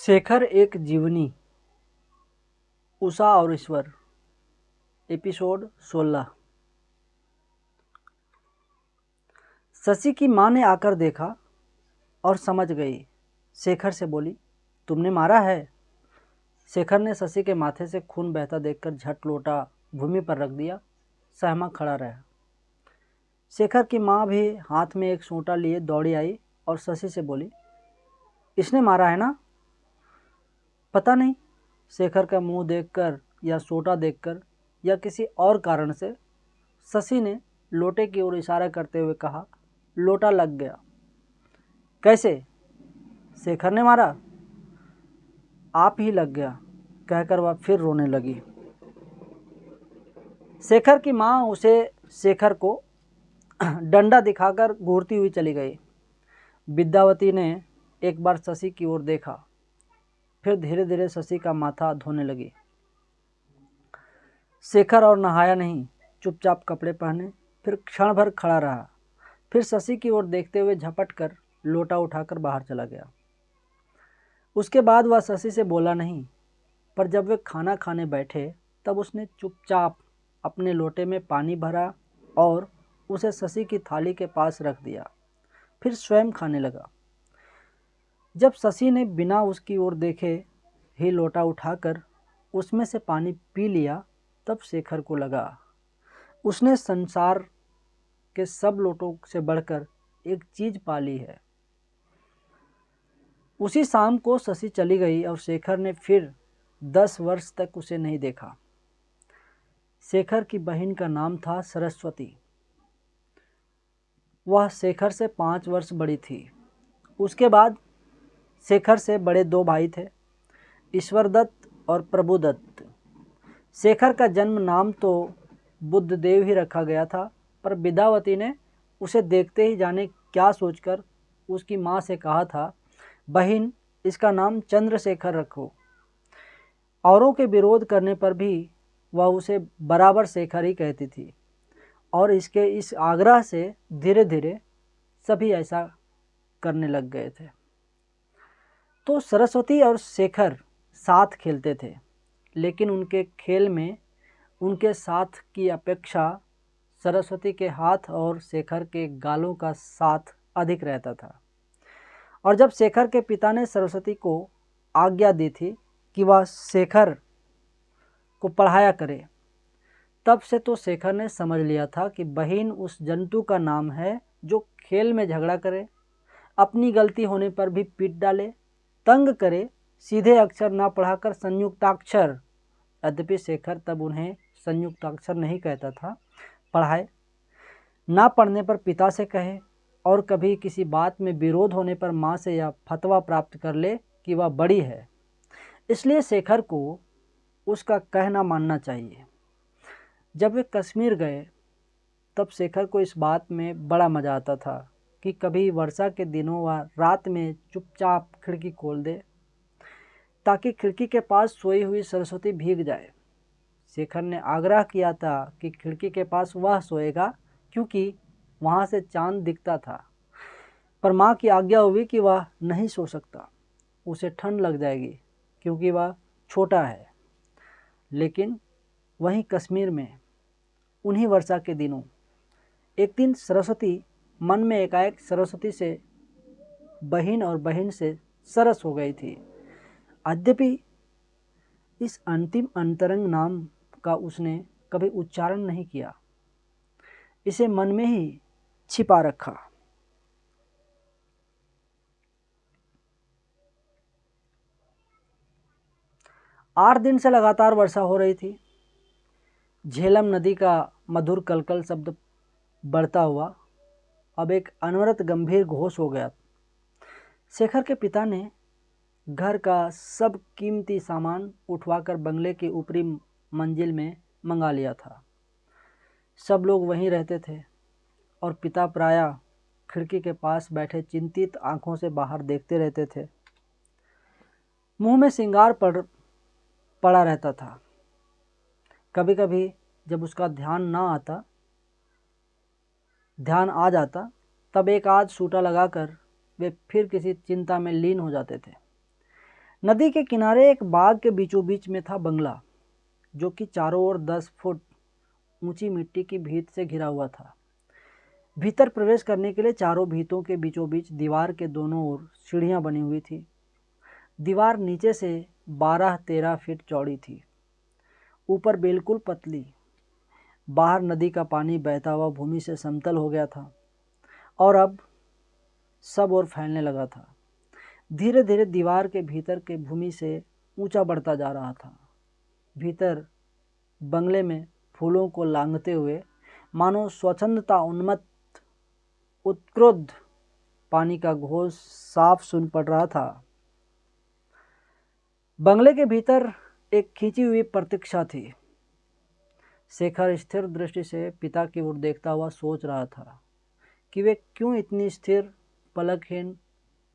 शेखर एक जीवनी, उषा और ईश्वर, एपिसोड 16। शशि की माँ ने आकर देखा और समझ गई। शेखर से बोली, तुमने मारा है? शेखर ने शशि के माथे से खून बहता देखकर झट लोटा भूमि पर रख दिया, सहमा खड़ा रहा। शेखर की माँ भी हाथ में एक सोंटा लिए दौड़ी आई और शशि से बोली, इसने मारा है ना? पता नहीं। शेखर का मुंह देखकर या सोटा देखकर या किसी और कारण से शशि ने लोटे की ओर इशारा करते हुए कहा, लोटा लग गया। कैसे? शेखर ने मारा? आप ही लग गया, कहकर वह फिर रोने लगी। शेखर की माँ उसे शेखर को डंडा दिखाकर घूरती हुई चली गई। विद्यावती ने एक बार शशि की ओर देखा, फिर धीरे धीरे शशि का माथा धोने लगी। शेखर और नहाया नहीं, चुपचाप कपड़े पहने, फिर क्षण भर खड़ा रहा, फिर शशि की ओर देखते हुए झपट कर लोटा उठाकर बाहर चला गया। उसके बाद वह शशि से बोला नहीं, पर जब वे खाना खाने बैठे तब उसने चुपचाप अपने लोटे में पानी भरा और उसे शशि की थाली के पास रख दिया, फिर स्वयं खाने लगा। जब शशि ने बिना उसकी ओर देखे ही लोटा उठाकर उसमें से पानी पी लिया, तब शेखर को लगा उसने संसार के सब लोटों से बढ़कर एक चीज पाली है। उसी शाम को शशि चली गई और शेखर ने फिर 10 वर्ष तक उसे नहीं देखा। शेखर की बहन का नाम था सरस्वती। वह शेखर से 5 वर्ष बड़ी थी। उसके बाद शेखर से बड़े 2 भाई थे, ईश्वरदत्त और प्रभुदत्त। शेखर का जन्म नाम तो बुद्धदेव ही रखा गया था, पर विद्यावती ने उसे देखते ही जाने क्या सोचकर उसकी माँ से कहा था, बहन इसका नाम चंद्रशेखर रखो। औरों के विरोध करने पर भी वह उसे बराबर शेखर ही कहती थी और इसके इस आग्रह से धीरे धीरे सभी ऐसा करने लग गए थे। तो सरस्वती और शेखर साथ खेलते थे, लेकिन उनके खेल में उनके साथ की अपेक्षा सरस्वती के हाथ और शेखर के गालों का साथ अधिक रहता था। और जब शेखर के पिता ने सरस्वती को आज्ञा दी थी कि वह शेखर को पढ़ाया करे, तब से तो शेखर ने समझ लिया था कि बहन उस जंतु का नाम है जो खेल में झगड़ा करे, अपनी गलती होने पर भी पीट डाले, तंग करे, सीधे अक्षर ना पढ़ाकर संयुक्ताक्षर, यद्यपि शेखर तब उन्हें संयुक्ताक्षर नहीं कहता था, पढ़ाए, ना पढ़ने पर पिता से कहे और कभी किसी बात में विरोध होने पर माँ से यह फतवा प्राप्त कर ले कि वह बड़ी है, इसलिए शेखर को उसका कहना मानना चाहिए। जब वे कश्मीर गए तब शेखर को इस बात में बड़ा मज़ा आता था कि कभी वर्षा के दिनों वह रात में चुपचाप खिड़की खोल दे ताकि खिड़की के पास सोई हुई सरस्वती भीग जाए। शेखर ने आग्रह किया था कि खिड़की के पास वह सोएगा क्योंकि वहाँ से चांद दिखता था, पर माँ की आज्ञा हुई कि वह नहीं सो सकता, उसे ठंड लग जाएगी क्योंकि वह छोटा है। लेकिन वहीं कश्मीर में उन्हीं वर्षा के दिनों एक दिन सरस्वती मन में एकाएक सरस्वती से बहन और बहन से सरस हो गई थी। यद्यपि इस अंतिम अंतरंग नाम का उसने कभी उच्चारण नहीं किया, इसे मन में ही छिपा रखा। आठ दिन से लगातार वर्षा हो रही थी। झेलम नदी का मधुर कलकल शब्द बढ़ता हुआ अब एक अनवरत गंभीर घोष हो गया। शेखर के पिता ने घर का सब कीमती सामान उठवाकर बंगले की ऊपरी मंजिल में मंगा लिया था। सब लोग वहीं रहते थे और पिता प्रायः खिड़की के पास बैठे चिंतित आंखों से बाहर देखते रहते थे। मुंह में श्रृंगार पड़ा रहता था। कभी कभी जब उसका ध्यान आ जाता तब एक आध सूटा लगाकर वे फिर किसी चिंता में लीन हो जाते थे। नदी के किनारे एक बाग के बीचों बीच में था बंगला, जो कि चारों ओर 10 फुट ऊंची मिट्टी की भीत से घिरा हुआ था। भीतर प्रवेश करने के लिए चारों भीतों के बीचों बीच दीवार के दोनों ओर सीढ़ियां बनी हुई थी। दीवार नीचे से 12-13 फीट चौड़ी थी, ऊपर बिल्कुल पतली। बाहर नदी का पानी बहता हुआ भूमि से समतल हो गया था और अब सब ओर फैलने लगा था। धीरे धीरे दीवार के भीतर के भूमि से ऊंचा बढ़ता जा रहा था। भीतर बंगले में फूलों को लांघते हुए मानो स्वच्छंदता उन्मत्त उत्क्रोध पानी का घोष साफ सुन पड़ रहा था। बंगले के भीतर एक खींची हुई प्रतीक्षा थी। शेखर स्थिर दृष्टि से पिता की ओर देखता हुआ सोच रहा था कि वे क्यों इतनी स्थिर, पलकहीन,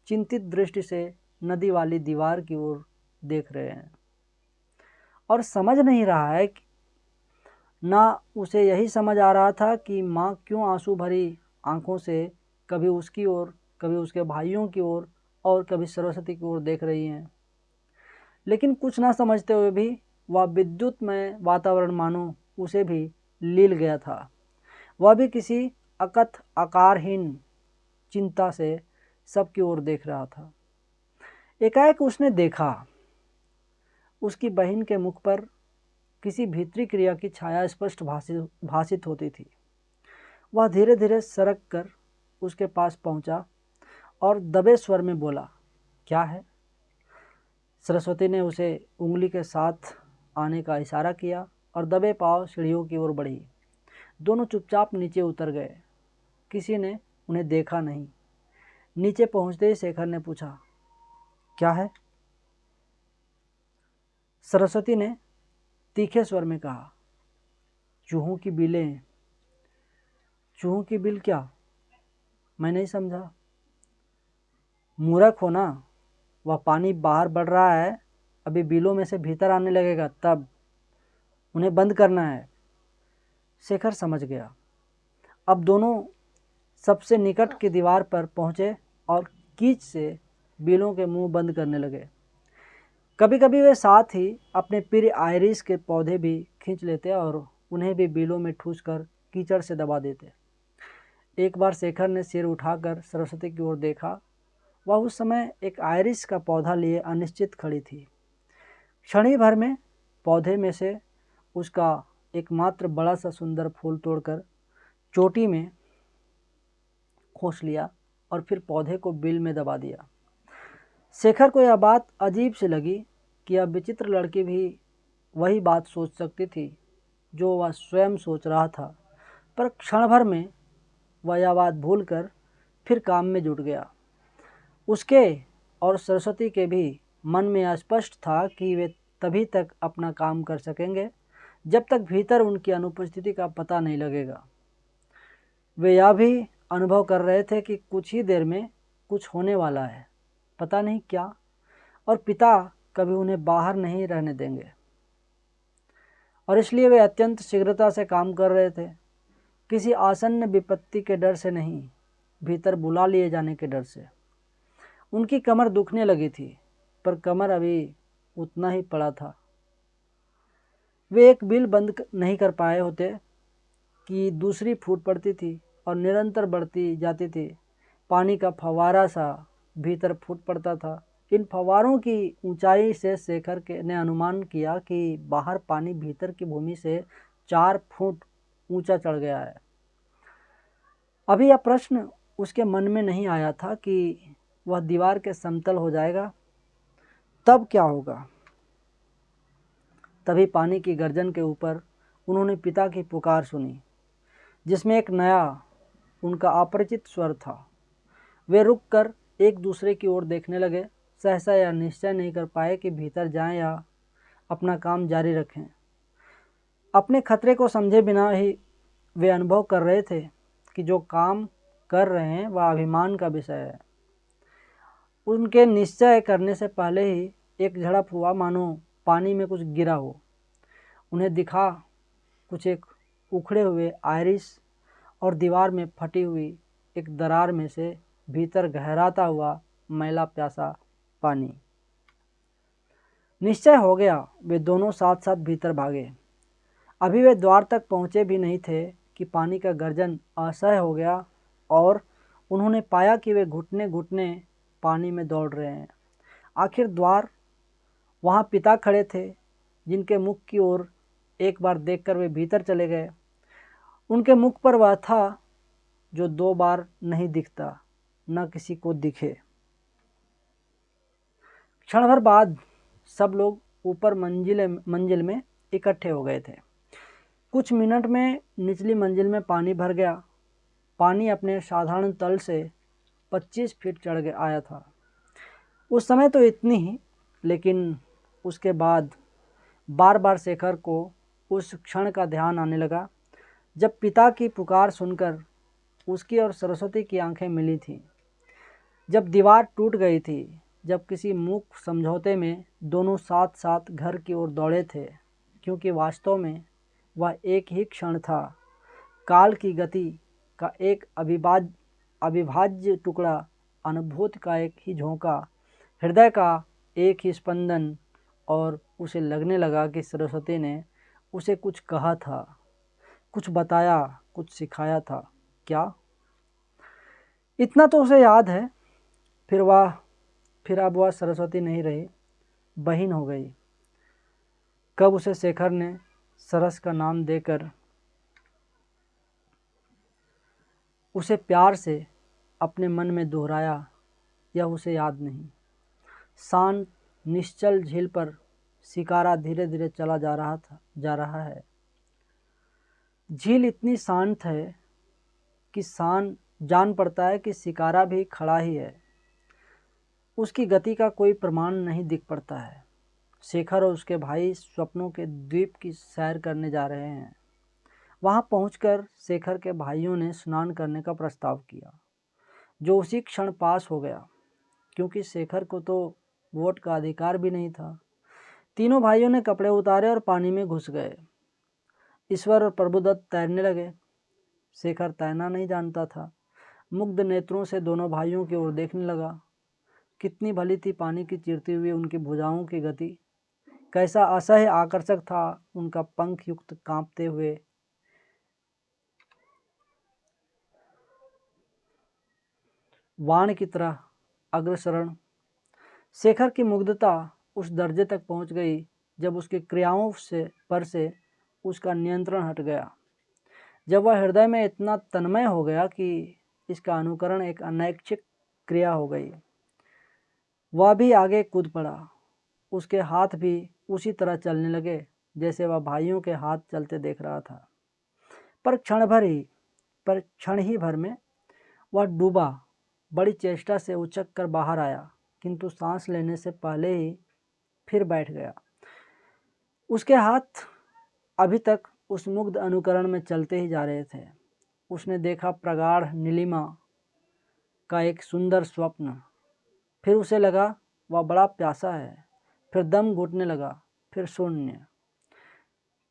चिंतित दृष्टि से नदी वाली दीवार की ओर देख रहे हैं, और समझ नहीं रहा है कि ना उसे यही समझ आ रहा था कि माँ क्यों आंसू भरी आंखों से कभी उसकी ओर, कभी उसके भाइयों की ओर और कभी सरस्वती की ओर देख रही हैं। लेकिन कुछ ना समझते हुए भी वह विद्युतमय वातावरण मानो उसे भी लील गया था। वह भी किसी अकथ आकारहीन चिंता से सबकी ओर देख रहा था। एकाएक उसने देखा, उसकी बहन के मुख पर किसी भीतरी क्रिया की छाया स्पष्ट भासित होती थी। वह धीरे धीरे सरक कर उसके पास पहुंचा और दबे स्वर में बोला, क्या है? सरस्वती ने उसे उंगली के साथ आने का इशारा किया और दबे पांव सीढ़ियों की ओर बढ़ी। दोनों चुपचाप नीचे उतर गए। किसी ने उन्हें देखा नहीं। नीचे पहुंचते ही शेखर ने पूछा, क्या है? सरस्वती ने तीखे स्वर में कहा, चूहों की बिलें। चूहों की बिल क्या? मैं नहीं समझा। मूर्ख हो ना, वह पानी बाहर बढ़ रहा है, अभी बिलों में से भीतर आने लगेगा, तब उन्हें बंद करना है। शेखर समझ गया। अब दोनों सबसे निकट की दीवार पर पहुंचे और कीच से बिलों के मुंह बंद करने लगे। कभी कभी वे साथ ही अपने प्रिय आयरिस के पौधे भी खींच लेते और उन्हें भी बिलों में ठूस कर कीचड़ से दबा देते। एक बार शेखर ने सिर उठाकर सरस्वती की ओर देखा। वह उस समय एक आयरिस का पौधा लिए अनिश्चित खड़ी थी। क्षण ही भर में पौधे में से उसका एकमात्र बड़ा सा सुंदर फूल तोड़कर चोटी में खोस लिया और फिर पौधे को बिल में दबा दिया। शेखर को यह बात अजीब सी लगी कि यह विचित्र लड़की भी वही बात सोच सकती थी जो वह स्वयं सोच रहा था, पर क्षण भर में वह यह बात भूलकर फिर काम में जुट गया। उसके और सरस्वती के भी मन में स्पष्ट था कि वे तभी तक अपना काम कर सकेंगे जब तक भीतर उनकी अनुपस्थिति का पता नहीं लगेगा। वे यह भी अनुभव कर रहे थे कि कुछ ही देर में कुछ होने वाला है, पता नहीं क्या, और पिता कभी उन्हें बाहर नहीं रहने देंगे, और इसलिए वे अत्यंत शीघ्रता से काम कर रहे थे। किसी आसन्न विपत्ति के डर से नहीं, भीतर बुला लिए जाने के डर से। उनकी कमर दुखने लगी थी, पर कमर अभी उतना ही पड़ा था। वे एक बिल बंद नहीं कर पाए होते कि दूसरी फूट पड़ती थी और निरंतर बढ़ती जाती थी। पानी का फव्वारा सा भीतर फूट पड़ता था। इन फव्वारों की ऊंचाई से शेखर ने अनुमान किया कि बाहर पानी भीतर की भूमि से 4 फुट ऊंचा चढ़ गया है। अभी यह प्रश्न उसके मन में नहीं आया था कि वह दीवार के समतल हो जाएगा, तब क्या होगा। तभी पानी की गर्जन के ऊपर उन्होंने पिता की पुकार सुनी, जिसमें एक नया, उनका अपरिचित स्वर था। वे रुककर एक दूसरे की ओर देखने लगे। सहसा यह निश्चय नहीं कर पाए कि भीतर जाएं या अपना काम जारी रखें। अपने खतरे को समझे बिना ही वे अनुभव कर रहे थे कि जो काम कर रहे हैं वह अभिमान का विषय है। उनके निश्चय करने से पहले ही एक झड़प हुआ, मानो पानी में कुछ गिरा हो। उन्हें दिखा कुछ एक उखड़े हुए आयरिस और दीवार में फटी हुई एक दरार में से भीतर गहराता हुआ मैला प्यासा पानी। निश्चय हो गया, वे दोनों साथ साथ भीतर भागे। अभी वे द्वार तक पहुँचे भी नहीं थे कि पानी का गर्जन असह्य हो गया और उन्होंने पाया कि वे घुटने घुटने पानी में दौड़ रहे हैं। आखिर द्वार वहाँ पिता खड़े थे, जिनके मुख की ओर एक बार देखकर वे भीतर चले गए। उनके मुख पर वह था जो 2 बार नहीं दिखता, न किसी को दिखे। क्षण भर बाद सब लोग ऊपर मंजिल में इकट्ठे हो गए थे। कुछ मिनट में निचली मंजिल में पानी भर गया। पानी अपने साधारण तल से 25 फीट चढ़ आया था। उस समय तो इतनी ही, लेकिन उसके बाद बार बार शेखर को उस क्षण का ध्यान आने लगा जब पिता की पुकार सुनकर उसकी और सरस्वती की आंखें मिली थीं, जब दीवार टूट गई थी, जब किसी मूक समझौते में दोनों साथ साथ घर की ओर दौड़े थे, क्योंकि वास्तव में वह एक ही क्षण था, काल की गति का एक अविभाज्य टुकड़ा, अनुभूति का एक ही झोंका, हृदय का एक ही स्पंदन, और उसे लगने लगा कि सरस्वती ने उसे कुछ कहा था, कुछ बताया, कुछ सिखाया था। क्या? इतना तो उसे याद है। फिर अब वह सरस्वती नहीं रही, बहन हो गई। कब उसे शेखर ने सरस का नाम देकर उसे प्यार से अपने मन में दोहराया, यह उसे याद नहीं। शांत निश्चल झील पर शिकारा धीरे धीरे चला जा रहा है। झील इतनी शांत है कि जान पड़ता है कि शिकारा भी खड़ा ही है। उसकी गति का कोई प्रमाण नहीं दिख पड़ता है। शेखर और उसके भाई स्वप्नों के द्वीप की सैर करने जा रहे हैं। वहां पहुंचकर शेखर के भाइयों ने स्नान करने का प्रस्ताव किया, जो उसी क्षण पास हो गया, क्योंकि शेखर को तो वोट का अधिकार भी नहीं था। तीनों भाइयों ने कपड़े उतारे और पानी में घुस गए। ईश्वर और प्रभुदत्त तैरने लगे। शेखर तैरना नहीं जानता था। मुग्ध नेत्रों से दोनों भाइयों की ओर देखने लगा। कितनी भली थी पानी की चिरती हुई उनकी भुजाओं की गति। कैसा असह्य आकर्षक था उनका पंख युक्त कांपते हुए वाण की तरह अग्रसरण। शेखर की मुग्धता उस दर्जे तक पहुंच गई जब उसकी क्रियाओं से उसका नियंत्रण हट गया, जब वह हृदय में इतना तन्मय हो गया कि इसका अनुकरण एक अनैच्छिक क्रिया हो गई। वह भी आगे कूद पड़ा। उसके हाथ भी उसी तरह चलने लगे जैसे वह भाइयों के हाथ चलते देख रहा था। पर क्षण ही भर में वह डूबा, बड़ी चेष्टा से उछक कर बाहर आया, किंतु सांस लेने से पहले ही फिर बैठ गया। उसके हाथ अभी तक उस मुग्ध अनुकरण में चलते ही जा रहे थे। उसने देखा प्रगाढ़ नीलिमा का एक सुंदर स्वप्न। फिर उसे लगा वह बड़ा प्यासा है। फिर दम घुटने लगा, फिर शून्य।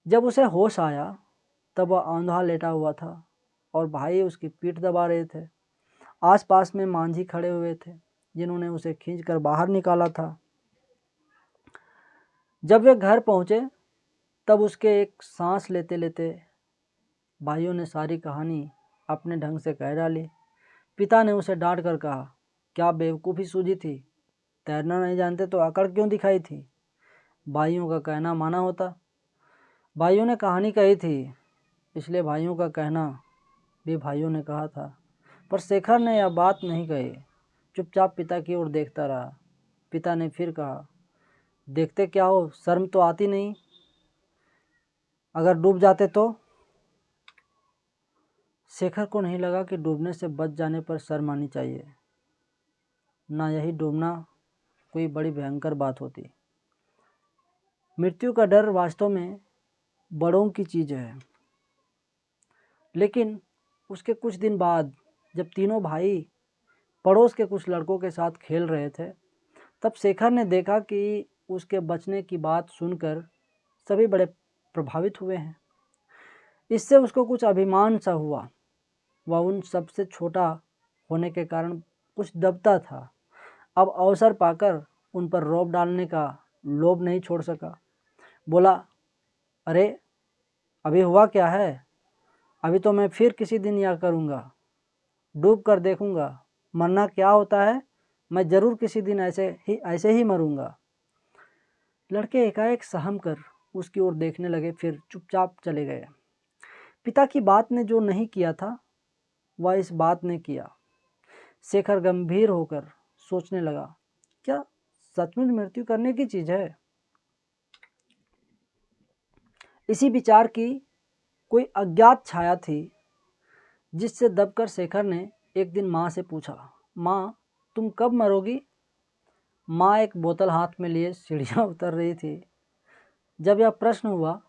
जब उसे होश आया तब वह आंधा लेटा हुआ था और भाई उसकी पीठ दबा रहे थे। आसपास में मांझी खड़े हुए थे, जिन्होंने उसे खींचकर बाहर निकाला था। जब वे घर पहुंचे तब उसके एक सांस लेते लेते भाइयों ने सारी कहानी अपने ढंग से कह डाली। पिता ने उसे डांट कर कहा, क्या बेवकूफ़ी सूझी थी? तैरना नहीं जानते तो अकड़ क्यों दिखाई थी? भाइयों का कहना माना होता। भाइयों ने कहानी कही थी, इसलिए भाइयों का कहना भी भाइयों ने कहा था। पर शेखर ने यह बात नहीं कही, चुपचाप पिता की ओर देखता रहा। पिता ने फिर कहा, देखते क्या हो, शर्म तो आती नहीं? अगर डूब जाते तो? शेखर को नहीं लगा कि डूबने से बच जाने पर शर्म आनी चाहिए। ना यही डूबना कोई बड़ी भयंकर बात होती। मृत्यु का डर वास्तव में बड़ों की चीज़ है। लेकिन उसके कुछ दिन बाद जब तीनों भाई पड़ोस के कुछ लड़कों के साथ खेल रहे थे, तब शेखर ने देखा कि उसके बचने की बात सुनकर सभी बड़े प्रभावित हुए हैं। इससे उसको कुछ अभिमान सा हुआ। वह उन सबसे छोटा होने के कारण कुछ दबता था। अब अवसर पाकर उन पर रौब डालने का लोभ नहीं छोड़ सका। बोला, अरे अभी हुआ क्या है, अभी तो मैं फिर किसी दिन यह करूँगा, डूब कर देखूँगा, मरना क्या होता है, मैं ज़रूर किसी दिन ऐसे ही मरूँगा। लड़के एकाएक सहम कर उसकी ओर देखने लगे, फिर चुपचाप चले गए। पिता की बात ने जो नहीं किया था वह इस बात ने किया। शेखर गंभीर होकर सोचने लगा, क्या सचमुच मृत्यु करने की चीज है? इसी विचार की कोई अज्ञात छाया थी जिससे दबकर शेखर ने एक दिन माँ से पूछा, माँ तुम कब मरोगी? माँ एक बोतल हाथ में लिए सीढ़ियाँ उतर रही थी। जब यह प्रश्न हुआ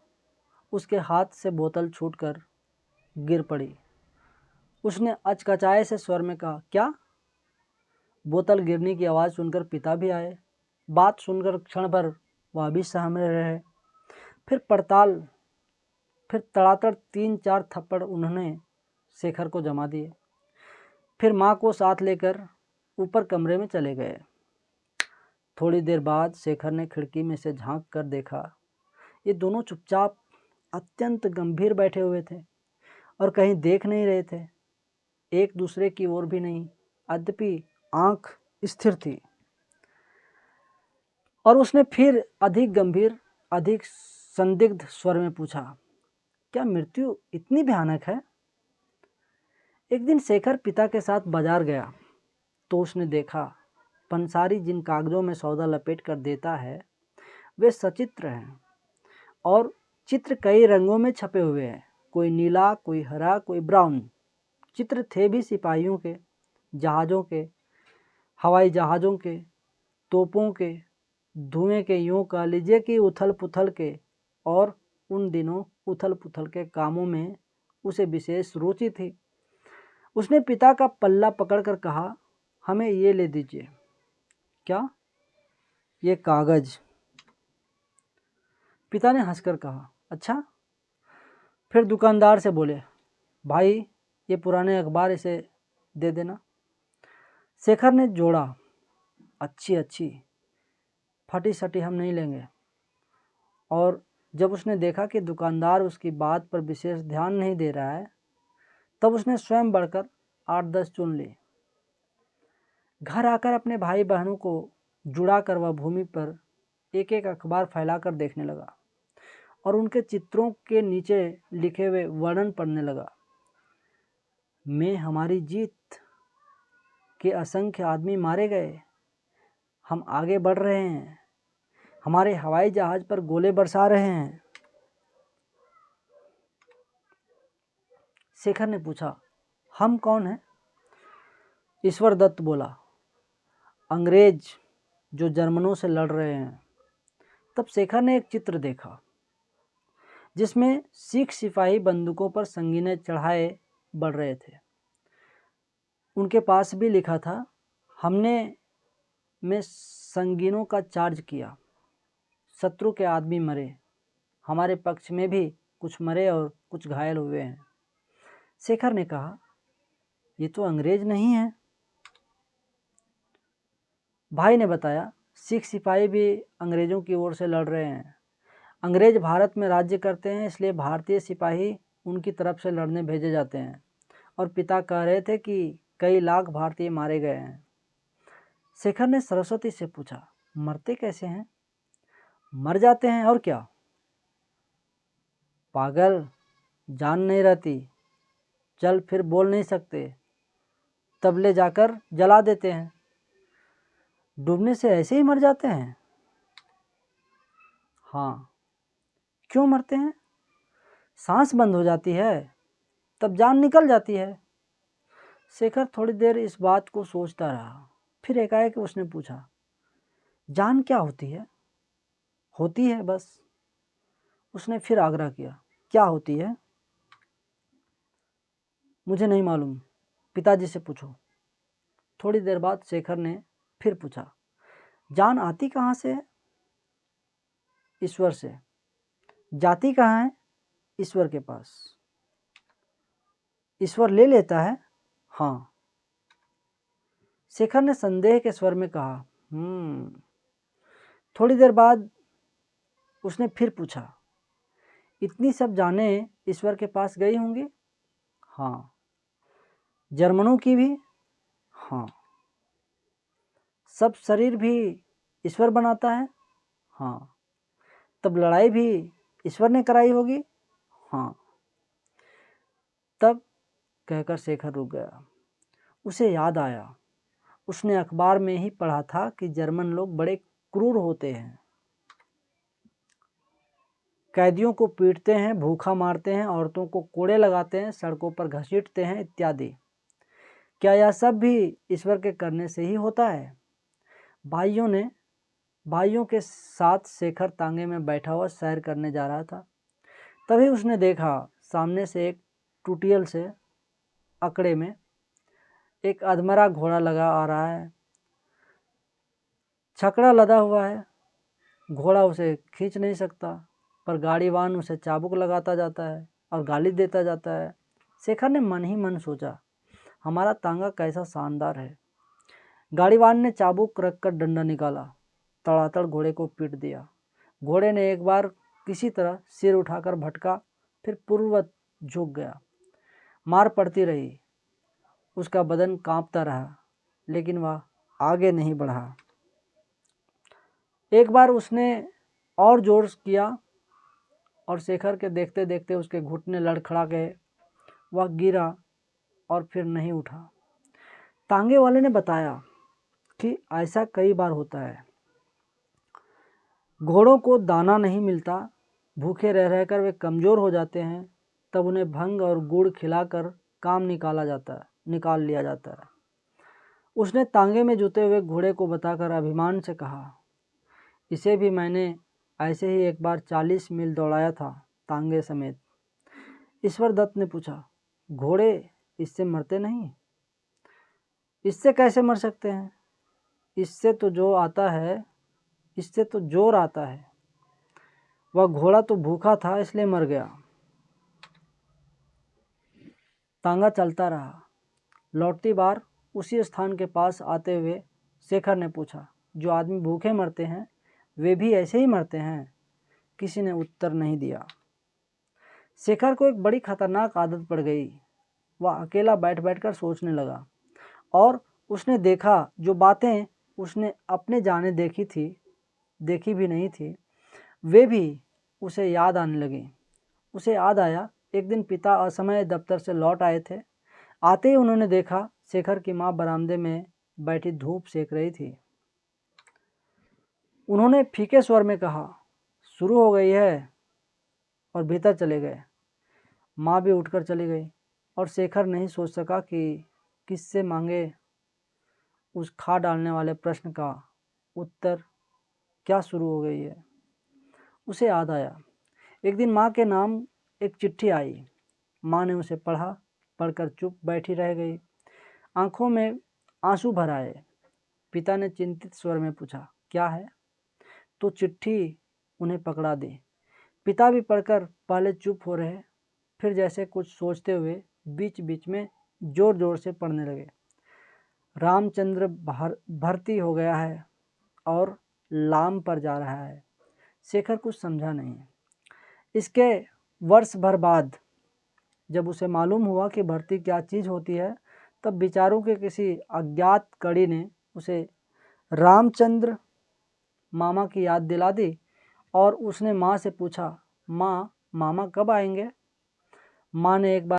उसके हाथ से बोतल छूटकर गिर पड़ी। उसने अचकचाए से स्वर में कहा, क्या? बोतल गिरने की आवाज़ सुनकर पिता भी आए। बात सुनकर क्षण भर वह भी सहमे रहे। फिर तड़ातड़ 3-4 थप्पड़ उन्होंने शेखर को जमा दिए। फिर माँ को साथ लेकर ऊपर कमरे में चले गए। थोड़ी देर बाद शेखर ने खिड़की में से झांक कर देखा। ये दोनों चुपचाप अत्यंत गंभीर बैठे हुए थे और कहीं देख नहीं रहे थे, एक दूसरे की ओर भी नहीं। यद्यपि आंख स्थिर थी। और उसने फिर अधिक गंभीर, अधिक संदिग्ध स्वर में पूछा, क्या मृत्यु इतनी भयानक है? एक दिन शेखर पिता के साथ बाजार गया तो उसने देखा पंसारी जिन कागजों में सौदा लपेट कर देता है वे सचित्र हैं और चित्र कई रंगों में छपे हुए हैं, कोई नीला, कोई हरा, कोई ब्राउन। चित्र थे भी सिपाहियों के, जहाज़ों के, हवाई जहाज़ों के, तोपों के, धुएं के, यूं कह लीजिए कि उथल पुथल के। और उन दिनों उथल पुथल के कामों में उसे विशेष रुचि थी। उसने पिता का पल्ला पकड़कर कहा, हमें ये ले दीजिए। क्या? ये कागज। पिता ने हंसकर कहा, अच्छा। फिर दुकानदार से बोले, भाई ये पुराने अखबार इसे दे देना। शेखर ने जोड़ा, अच्छी फटी सटी हम नहीं लेंगे। और जब उसने देखा कि दुकानदार उसकी बात पर विशेष ध्यान नहीं दे रहा है तब उसने स्वयं बढ़कर 8-10 चुन ली। घर आकर अपने भाई बहनों को जुड़ा कर वह भूमि पर एक एक अखबार फैलाकर देखने लगा और उनके चित्रों के नीचे लिखे हुए वर्णन पढ़ने लगा। में हमारी जीत के असंख्य आदमी मारे गए, हम आगे बढ़ रहे हैं, हमारे हवाई जहाज पर गोले बरसा रहे हैं। शेखर ने पूछा, हम कौन हैं? ईश्वर दत्त बोला, अंग्रेज जो जर्मनों से लड़ रहे हैं। तब शेखर ने एक चित्र देखा जिसमें सिख सिपाही बंदूकों पर संगीनें चढ़ाए बढ़ रहे थे। उनके पास भी लिखा था, हमने में संगीनों का चार्ज किया, शत्रु के आदमी मरे, हमारे पक्ष में भी कुछ मरे और कुछ घायल हुए हैं। शेखर ने कहा, ये तो अंग्रेज नहीं है। भाई ने बताया, सिख सिपाही भी अंग्रेजों की ओर से लड़ रहे हैं। अंग्रेज भारत में राज्य करते हैं, इसलिए भारतीय सिपाही उनकी तरफ से लड़ने भेजे जाते हैं। और पिता कह रहे थे कि कई लाख भारतीय मारे गए हैं। शेखर ने सरस्वती से पूछा, मरते कैसे हैं? मर जाते हैं और क्या? पागल, जान नहीं रहती, चल फिर बोल नहीं सकते, तब ले जाकर जला देते हैं। डूबने से ऐसे ही मर जाते हैं? हाँ। क्यों मरते हैं? सांस बंद हो जाती है, तब जान निकल जाती है। शेखर थोड़ी देर इस बात को सोचता रहा, फिर एकाएक उसने पूछा, जान क्या होती है? होती है बस। उसने फिर आग्रह किया, क्या होती है? मुझे नहीं मालूम, पिताजी से पूछो। थोड़ी देर बाद शेखर ने फिर पूछा, जान आती कहाँ से है? ईश्वर से। जाती कहाँ है? ईश्वर के पास। ईश्वर ले लेता है? हाँ। शेखर ने संदेह के स्वर में कहा, थोड़ी देर बाद उसने फिर पूछा, इतनी सब जाने ईश्वर के पास गई होंगी? हाँ। जर्मनों की भी? हाँ। सब शरीर भी ईश्वर बनाता है? हाँ। तब लड़ाई भी ईश्वर ने कराई होगी? हाँ। तब कहकर शेखर रुक गया। उसे याद आया, उसने अखबार में ही पढ़ा था कि जर्मन लोग बड़े क्रूर होते हैं, कैदियों को पीटते हैं, भूखा मारते हैं, औरतों को कोड़े लगाते हैं, सड़कों पर घसीटते हैं इत्यादि। क्या यह सब भी ईश्वर के करने से ही होता है? भाइयों के साथ शेखर तांगे में बैठा हुआ सैर करने जा रहा था। तभी उसने देखा सामने से एक टूटियल से अकड़े में एक अधमरा घोड़ा लगा आ रहा है। छकड़ा लदा हुआ है, घोड़ा उसे खींच नहीं सकता, पर गाड़ीवान उसे चाबुक लगाता जाता है और गाली देता जाता है। शेखर ने मन ही मन सोचा, हमारा तांगा कैसा शानदार है। गाड़ीवान ने चाबुक रखकर डंडा निकाला, तड़ातड़ घोड़े को पीट दिया। घोड़े ने एक बार किसी तरह सिर उठाकर भटका, फिर पूर्ववत झुक गया। मार पड़ती रही, उसका बदन कांपता रहा, लेकिन वह आगे नहीं बढ़ा। एक बार उसने और जोर किया और शेखर के देखते देखते उसके घुटने लड़खड़ा गए। वह गिरा और फिर नहीं उठा। तांगे वाले ने बताया कि ऐसा कई बार होता है, घोड़ों को दाना नहीं मिलता, भूखे रह रहकर वे कमज़ोर हो जाते हैं, तब उन्हें भंग और गुड़ खिलाकर काम निकाल लिया जाता है। उसने तांगे में जुते हुए घोड़े को बताकर अभिमान से कहा, इसे भी मैंने ऐसे ही एक बार 40 मील दौड़ाया था, तांगे समेत। ईश्वर दत्त ने पूछा, घोड़े इससे मरते नहीं? इससे कैसे मर सकते हैं? इससे तो जोर आता है। वह घोड़ा तो भूखा था इसलिए मर गया। तांगा चलता रहा। लौटती बार उसी स्थान के पास आते हुए शेखर ने पूछा, जो आदमी भूखे मरते हैं वे भी ऐसे ही मरते हैं? किसी ने उत्तर नहीं दिया। शेखर को एक बड़ी खतरनाक आदत पड़ गई। वह अकेला बैठ बैठकर सोचने लगा और उसने देखा जो बातें उसने अपने जाने देखी भी नहीं थी, वे भी उसे याद आने लगी। उसे याद आया, एक दिन पिता असमय दफ्तर से लौट आए थे। आते ही उन्होंने देखा शेखर की माँ बरामदे में बैठी धूप सेक रही थी। उन्होंने फीके स्वर में कहा, शुरू हो गई है, और भीतर चले गए। माँ भी उठकर चली गई और शेखर नहीं सोच सका कि किससे मांगे उस खा डालने वाले प्रश्न का उत्तर, क्या शुरू हो गई है। उसे याद आया, एक दिन माँ के नाम एक चिट्ठी आई। माँ ने उसे पढ़ा, पढ़कर चुप बैठी रह गई, आंखों में आंसू भर आए। पिता ने चिंतित स्वर में पूछा, क्या है? तो चिट्ठी उन्हें पकड़ा दी। पिता भी पढ़कर पहले चुप हो रहे, फिर जैसे कुछ सोचते हुए बीच बीच में जोर जोर से पढ़ने लगे। रामचंद्र भर्ती हो गया है और लाम पर जा रहा है। शेखर कुछ समझा नहीं। इसके वर्ष भर बाद जब उसे मालूम हुआ कि भर्ती क्या चीज़ होती है, तब विचारों के किसी अज्ञात कड़ी ने उसे रामचंद्र मामा की याद दिला दी और उसने माँ से पूछा, माँ, मामा कब आएंगे? माँ ने एक बार